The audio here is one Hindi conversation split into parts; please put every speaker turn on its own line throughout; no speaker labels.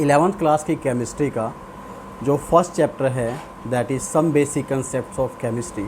11th क्लास की केमिस्ट्री का जो फर्स्ट चैप्टर है that is some basic concepts of chemistry,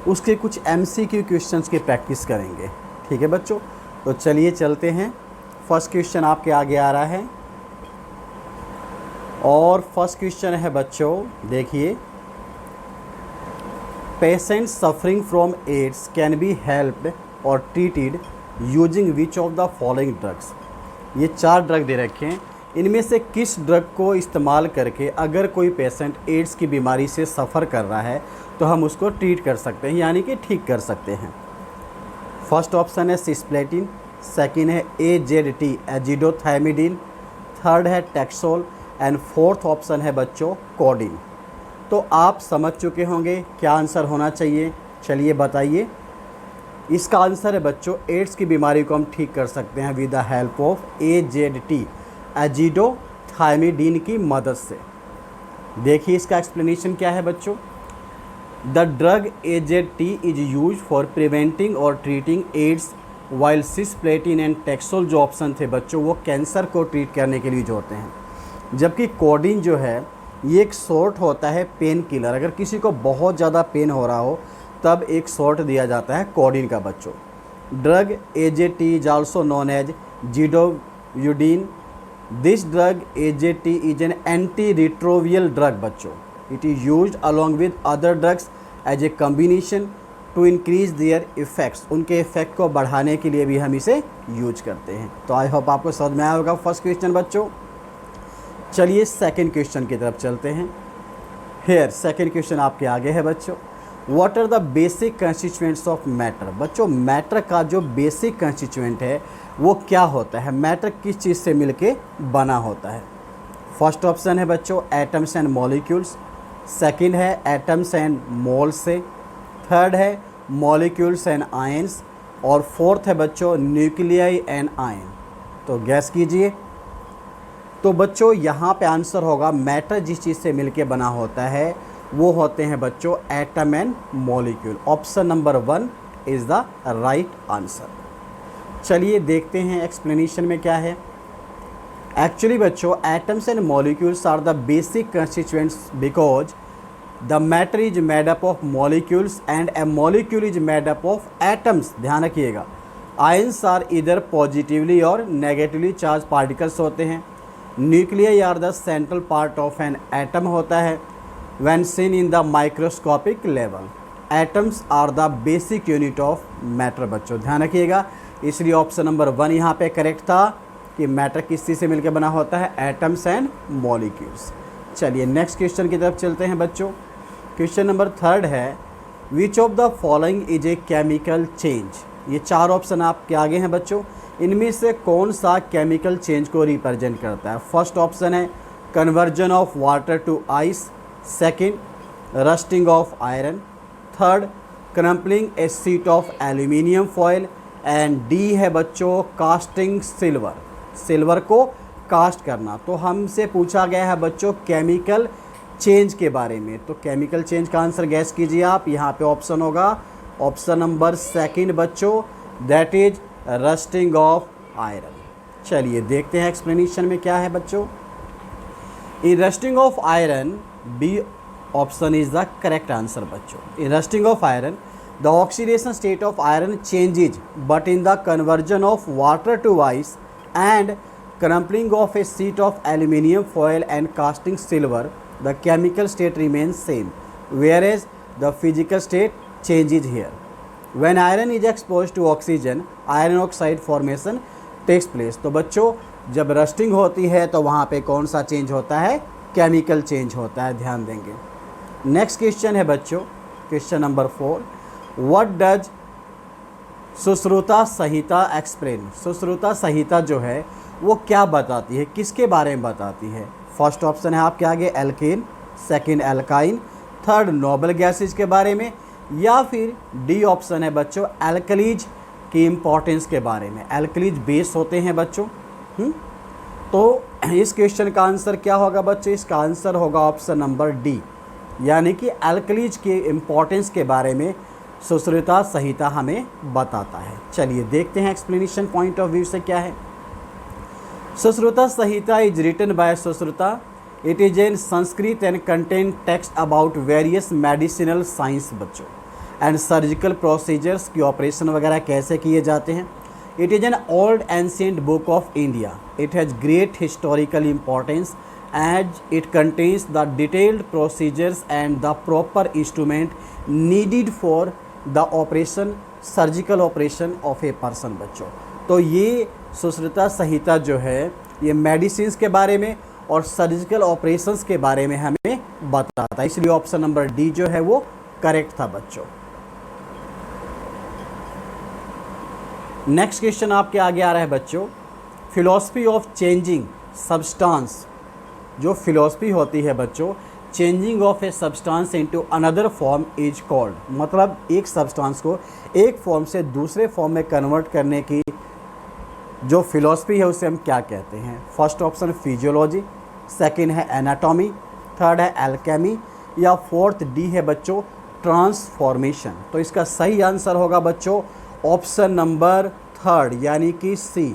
उसके कुछ MCQ क्वेश्चंस की प्रैक्टिस करेंगे। ठीक है बच्चों, तो चलिए चलते हैं। फर्स्ट क्वेश्चन आपके आगे आ रहा है और फर्स्ट क्वेश्चन है बच्चों, देखिए, patient suffering from AIDS can be helped और treated using which of the following drugs. ये 4 ड्रग दे रखे हैं, इनमें से किस ड्रग को इस्तेमाल करके अगर कोई पेशेंट एड्स की बीमारी से सफ़र कर रहा है तो हम उसको ट्रीट कर सकते हैं, यानी कि ठीक कर सकते हैं। फर्स्ट ऑप्शन है सिस्प्लेटिन, सेकंड है AZT एजिडोथायमिडिन, थर्ड है टैक्सोल एंड फोर्थ ऑप्शन है बच्चों कोडिन। तो आप समझ चुके होंगे क्या आंसर होना चाहिए, चलिए बताइए। इसका आंसर है बच्चों, एड्स की बीमारी को हम ठीक कर सकते हैं with the help of AZT azidothymidine की मदद से। देखिए इसका एक्सप्लेनेशन क्या है बच्चों। The drug AZT is use for preventing और treating AIDS, while cisplatin and taxol जो ऑप्शन थे बच्चों वो कैंसर को ट्रीट करने के लिए यूज होते हैं। जबकि कोडिन जो है ये एक शॉर्ट होता है पेन किलर, अगर किसी को बहुत ज़्यादा पेन हो रहा हो तब एक शॉर्ट दिया जाता है कोडिन का बच्चों। Drug AZT is also known as zidovudine. This drug AZT is an anti retroviral drug बच्चों। It is used along with other drugs as a combination to increase their effects. उनके इफ़ेक्ट को बढ़ाने के लिए भी हम इसे यूज करते हैं। तो आई होप आपको समझ में आया होगा फर्स्ट क्वेश्चन बच्चों। चलिए सेकंड क्वेश्चन की तरफ चलते हैं। हेयर सेकंड क्वेश्चन आपके आगे है बच्चों। What are the basic constituents of matter. बच्चों मैटर का जो बेसिक कंस्टिट्यूएंट है वो क्या होता है, मैटर किस चीज़ से मिलके बना होता है। फर्स्ट ऑप्शन है बच्चों एटम्स एंड मॉलिक्यूल्स, सेकंड है एटम्स एंड मोल्स से, थर्ड है मॉलिक्यूल्स एंड आयंस और फोर्थ है बच्चों न्यूक्लियाई एंड आयन। तो गैस कीजिए। तो बच्चों यहाँ पे आंसर होगा मैटर जिस चीज़ से मिलके बना होता है वो होते हैं बच्चों atom and molecule. Option number 1 is the right answer. चलिए देखते हैं एक्सप्लेनेशन में क्या है। एक्चुअली बच्चों atoms and molecules are the basic constituents because the matter is made up of molecules and a molecule is made up of atoms. ध्यान रखिएगा, आयंस आर इधर पॉजिटिवली और नेगेटिवली चार्ज पार्टिकल्स होते हैं। Nuclei are the central part of an atom होता है when seen in the microscopic level. Atoms are the basic unit of matter बच्चों, ध्यान रखिएगा। इसलिए ऑप्शन नंबर 1 यहाँ पे करेक्ट था कि मैटर किस चीज़ से मिलकर बना होता है, एटम्स एंड मॉलिक्यूल्स। चलिए नेक्स्ट क्वेश्चन की तरफ चलते हैं बच्चों। क्वेश्चन नंबर 3 है विच of the following is a chemical change. ये 4 ऑप्शन आपके आगे हैं बच्चों, इनमें से कौन सा केमिकल चेंज को रिप्रेजेंट करता है। फर्स्ट ऑप्शन है conversion of water to ice, second rusting of iron, third crumpling a sheet of aluminium foil and D है बच्चों कास्टिंग सिल्वर, सिल्वर को कास्ट करना। तो हमसे पूछा गया है बच्चों केमिकल चेंज के बारे में, तो केमिकल चेंज का आंसर गैस कीजिए आप। यहाँ पे ऑप्शन होगा ऑप्शन नंबर 2 बच्चों that is rusting of iron. चलिए देखते हैं एक्सप्लेनेशन में क्या है बच्चों। In rusting of iron B option is the correct answer बच्चों। In rusting of iron, the oxidation state of iron changes, but in the conversion of water to ice and crumpling of a sheet of aluminium foil and casting silver, the chemical state remains same, whereas the physical state changes here. When iron is exposed to oxygen, iron oxide formation takes place। तो बच्चों जब रस्टिंग होती है तो वहाँ पे कौन सा चेंज होता है, केमिकल चेंज होता है, ध्यान देंगे। नेक्स्ट क्वेश्चन है बच्चों question number 4 what does Sushruta Samhita explain. Sushruta Samhita जो है वो क्या बताती है, किसके बारे में बताती है। फर्स्ट ऑप्शन है आपके आगे alkene, second alkyne, third noble gases के बारे में, या फिर डी ऑप्शन है बच्चों एल्कलीज की इम्पोर्टेंस के बारे में। एल्कलीज बेस होते हैं बच्चों। तो इस क्वेश्चन का आंसर क्या होगा बच्चों, इसका आंसर होगा ऑप्शन नंबर डी, यानी कि एल्कलीज के इम्पोर्टेंस के बारे में सुश्रुता संहिता हमें बताता है। चलिए देखते हैं एक्सप्लेनेशन पॉइंट ऑफ व्यू से क्या है। Sushruta Samhita is written by Sushruta. It is in Sanskrit and contain text about various medicinal science बच्चों एंड सर्जिकल प्रोसीजर्स की ऑपरेशन वगैरह कैसे किए जाते हैं. It is an old ancient book of India. It has great historical importance as it contains the detailed procedures and the proper instrument needed for the operation surgical operation of a person बच्चों. तो ये सुश्रुता संहिता जो है ये मेडिसिन्स के बारे में और सर्जिकल ऑपरेशंस के बारे में हमें बताता है, इसलिए ऑप्शन नंबर डी जो है वो करेक्ट था बच्चों. नेक्स्ट क्वेश्चन आपके आगे आ रहा है बच्चों. फिलॉसफी ऑफ चेंजिंग सब्सटेंस, जो फिलॉसफी होती है बच्चों changing of a substance into another form is called, मतलब एक सब्सटेंस को एक फॉर्म से दूसरे फॉर्म में कन्वर्ट करने की जो फिलॉसफी है उसे हम क्या कहते हैं. फर्स्ट ऑप्शन फिजियोलॉजी, सेकंड है एनाटॉमी, थर्ड है एल्केमी या फोर्थ डी है बच्चों ट्रांसफॉर्मेशन. तो इसका सही आंसर होगा बच्चों ऑप्शन नंबर थर्ड यानी कि सी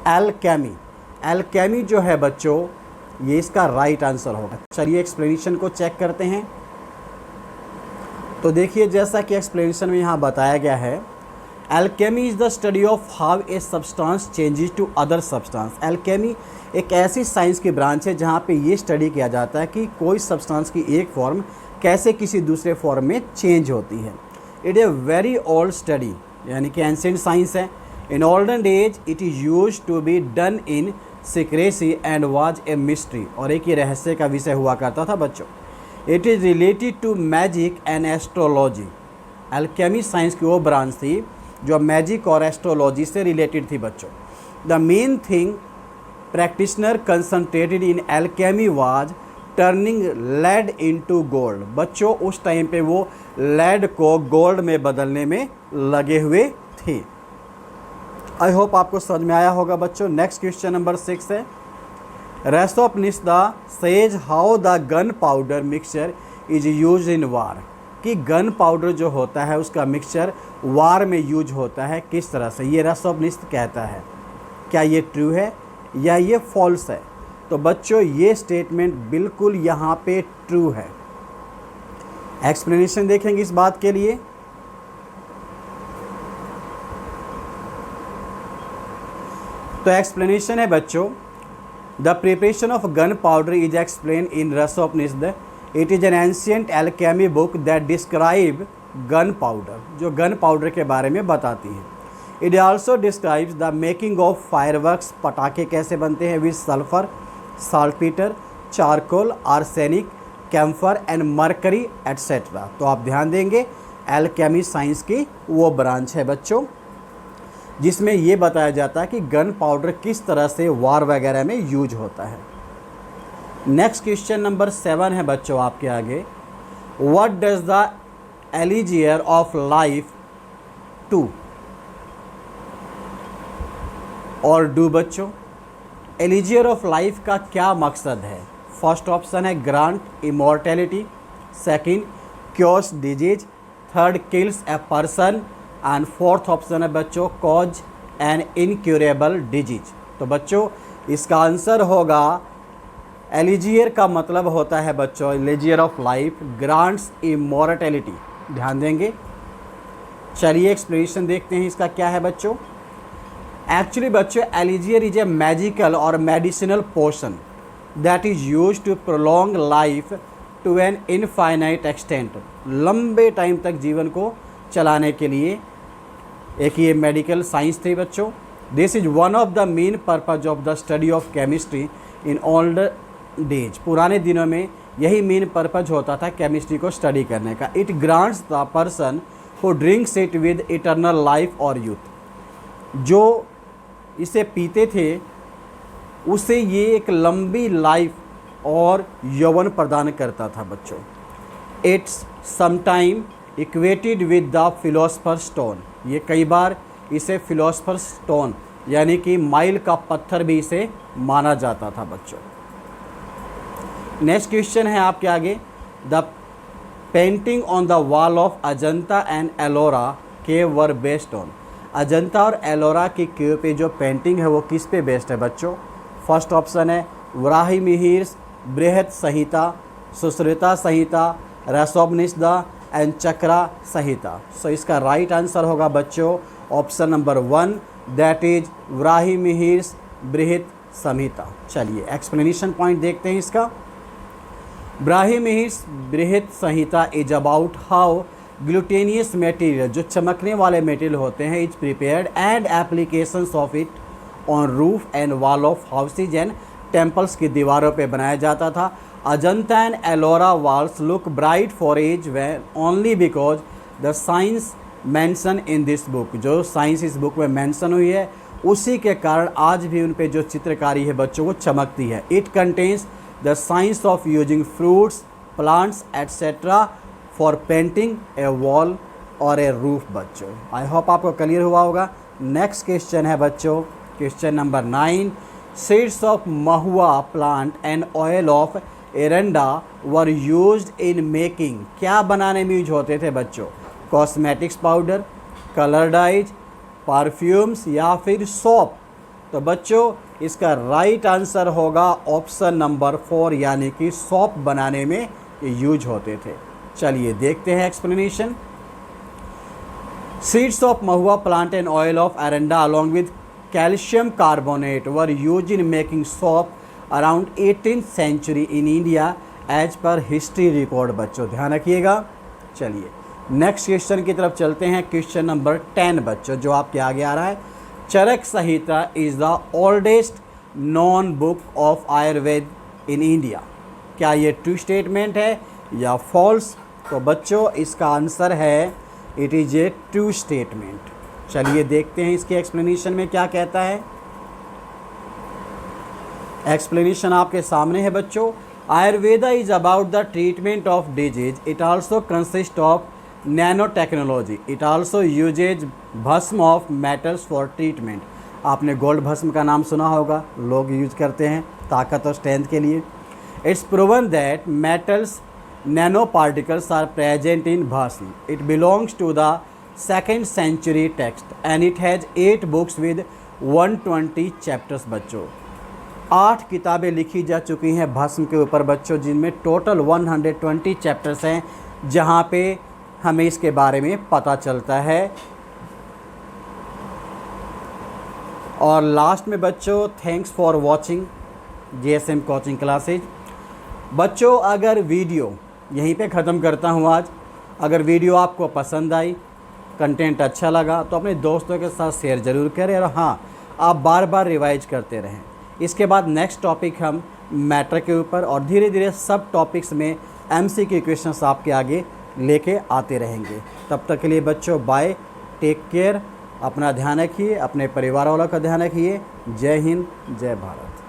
एल्केमी. एल्केमी जो है बच्चों ये इसका राइट आंसर होगा. चलिए एक्सप्लेनेशन को चेक करते हैं. तो देखिए जैसा कि एक्सप्लेनेशन में यहाँ बताया गया है, alchemy is the study of how a substance changes to other substance. Alchemy एक ऐसी साइंस की ब्रांच है जहाँ पे ये स्टडी किया जाता है कि कोई सब्सटेंस की एक फॉर्म कैसे किसी दूसरे फॉर्म में चेंज होती है. It a very old study यानी कि एंशिएंट साइंस है. In olden days it is use to be done in secrecy and was a mystery, और एक ही रहस्य का विषय हुआ करता था बच्चों. It is related to magic and astrology. Alchemy science की वो ब्रांच थी जो मैजिक और एस्ट्रोलॉजी से रिलेटेड थी बच्चों. The main thing practitioner concentrated in alchemy was turning lead into gold. बच्चों उस टाइम पे वो लेड को गोल्ड में बदलने में लगे हुए थे. आई होप आपको समझ में आया होगा बच्चों. नेक्स्ट क्वेश्चन नंबर 6 है. Rasopanishada says how the gun powder mixture is use in war. कि गन पाउडर जो होता है उसका मिक्सचर वार में यूज होता है किस तरह से, ये रसोपनिषद कहता है. क्या ये ट्रू है या ये फॉल्स है? तो बच्चों ये स्टेटमेंट बिल्कुल यहाँ पे ट्रू है. एक्सप्लेनेशन देखेंगे इस बात के लिए. तो एक्सप्लेनेशन है बच्चों, the preparation of gun powder is explain in Rasopanishad. It is an ancient alchemy book that describe gun powder, जो गन पाउडर के बारे में बताती है. It also describes the making of fireworks. पटाखे कैसे बनते हैं with sulphur, saltpetre, charcoal, arsenic, camphor and mercury etcetera. तो आप ध्यान देंगे एल्केमी साइंस की वो ब्रांच है बच्चों जिसमें ये बताया जाता है कि गन पाउडर किस तरह से वार वगैरह में यूज होता है. नेक्स्ट क्वेश्चन नंबर 7 है बच्चों आपके आगे. What does the elixir of life to और डू. बच्चों एलिजियर ऑफ लाइफ का क्या मकसद है? फर्स्ट ऑप्शन है grant immortality, second cures disease, third kills a person and fourth option है बच्चों कॉज एन इनक्यूरेबल डिजीज. तो बच्चों इसका आंसर होगा एलिजियर का मतलब होता है बच्चों elixir of life grants immortality. ध्यान देंगे. चलिए एक्सप्लेनेशन देखते हैं इसका क्या है बच्चों. एक्चुअली बच्चों एलिजियर इज ए मैजिकल और medicinal potion that is use to prolong life to an infinite extent. लंबे टाइम तक जीवन को चलाने के लिए एक ये मेडिकल साइंस थी बच्चों. This is one of the main purpose of the study of chemistry in old days. पुराने दिनों में यही मेन पर्पज होता था केमिस्ट्री को स्टडी करने का. It grants the person who drinks it with eternal life और यूथ. जो इसे पीते थे उसे ये एक लंबी लाइफ और यौवन प्रदान करता था बच्चों. It's sometime equated with the philosopher stone. ये कई बार इसे फिलोसफर स्टोन यानी कि माइल का पत्थर भी इसे माना जाता था बच्चों. नेक्स्ट क्वेश्चन है आपके आगे. The painting on the wall of Ajanta and Ellora cave were based on. Ajanta और एलोरा की केव पे जो पेंटिंग है वो किस पे बेस्ड है बच्चों? फर्स्ट ऑप्शन है वराही मिहिर, बृहत संहिता, सुश्रुता संहिता, रसोपनिषद एंड चक्रा संहिता। सो इसका राइट आंसर होगा बच्चों option number 1, that is Varahi Mihir Brihat संहिता। चलिए एक्सप्लेनेशन पॉइंट देखते हैं इसका। Varahamihira Brihat Samhita is about how glutinous material, जो चमकने वाले मटेरियल होते हैं, is prepared and applications of it on roof and wall of houses and temples की दीवारों पे बनाया जाता था। Ajanta and Ellora walls look bright for ages even only because the science mention in this book, जो साइंस इस बुक में मेंशन हुई है उसी के कारण आज भी उन पे जो चित्रकारी है बच्चों वो चमकती है। It contains the science of using fruits, plants etcetera for painting A wall और ए रूफ। बच्चों आई होप आपको क्लियर हुआ होगा। नेक्स्ट क्वेश्चन है बच्चों, question number 9। Seeds of mahua plant and oil of eranda were used in making, क्या बनाने में यूज होते थे बच्चों? Cosmetics powder, colour dyes, perfumes या फिर सोप। तो बच्चों इसका राइट आंसर होगा ऑप्शन नंबर 4 यानी कि सोप बनाने में ये यूज होते थे। चलिए देखते हैं explanation. Seeds of mahua plant and oil of eranda along with calcium carbonate were use in making soap around 18th century in India as per history record. बच्चों ध्यान रखिएगा। चलिए नेक्स्ट क्वेश्चन की तरफ चलते हैं। क्वेश्चन नंबर 10 बच्चों जो आपके आगे आ रहा है। Charaka Samhita is the oldest known book of Ayurveda in India, क्या ये ट्रू स्टेटमेंट है या फॉल्स? तो बच्चों इसका आंसर है it is a true statement. चलिए देखते हैं इसके एक्सप्लेनेशन में क्या कहता है। एक्सप्लेनेशन आपके सामने है बच्चों। Ayurveda is about the treatment of disease, it also consist of nano technology, it also uses bhasma of metals for treatment. आपने गोल्ड भस्म का नाम सुना होगा, लोग यूज करते हैं ताकत और स्ट्रेंथ के लिए। It's proven that metals nano particles are present in bhasma. It belongs to the 2nd century text and it has 8 books with 120 chapters। बच्चों 8 किताबें लिखी जा चुकी हैं भस्म के ऊपर बच्चों, जिनमें टोटल 120 चैप्टर्स हैं, जहां पे हमें इसके बारे में पता चलता है। और लास्ट में बच्चों thanks for watching JSM coaching classes. बच्चों अगर वीडियो यहीं पे ख़त्म करता हूँ आज। अगर वीडियो आपको पसंद आई, कंटेंट अच्छा लगा तो अपने दोस्तों के साथ शेयर ज़रूर करें, और हाँ आप बार बार रिवाइज करते रहें। इसके बाद नेक्स्ट टॉपिक हम मैटर के ऊपर और धीरे धीरे सब टॉपिक्स में MCQ क्वेश्चंस आपके आगे लेके आते रहेंगे। तब तक के लिए बच्चों बाय, टेक केयर, अपना ध्यान रखिए, अपने परिवार वालों का ध्यान रखिए। जय हिंद, जय भारत।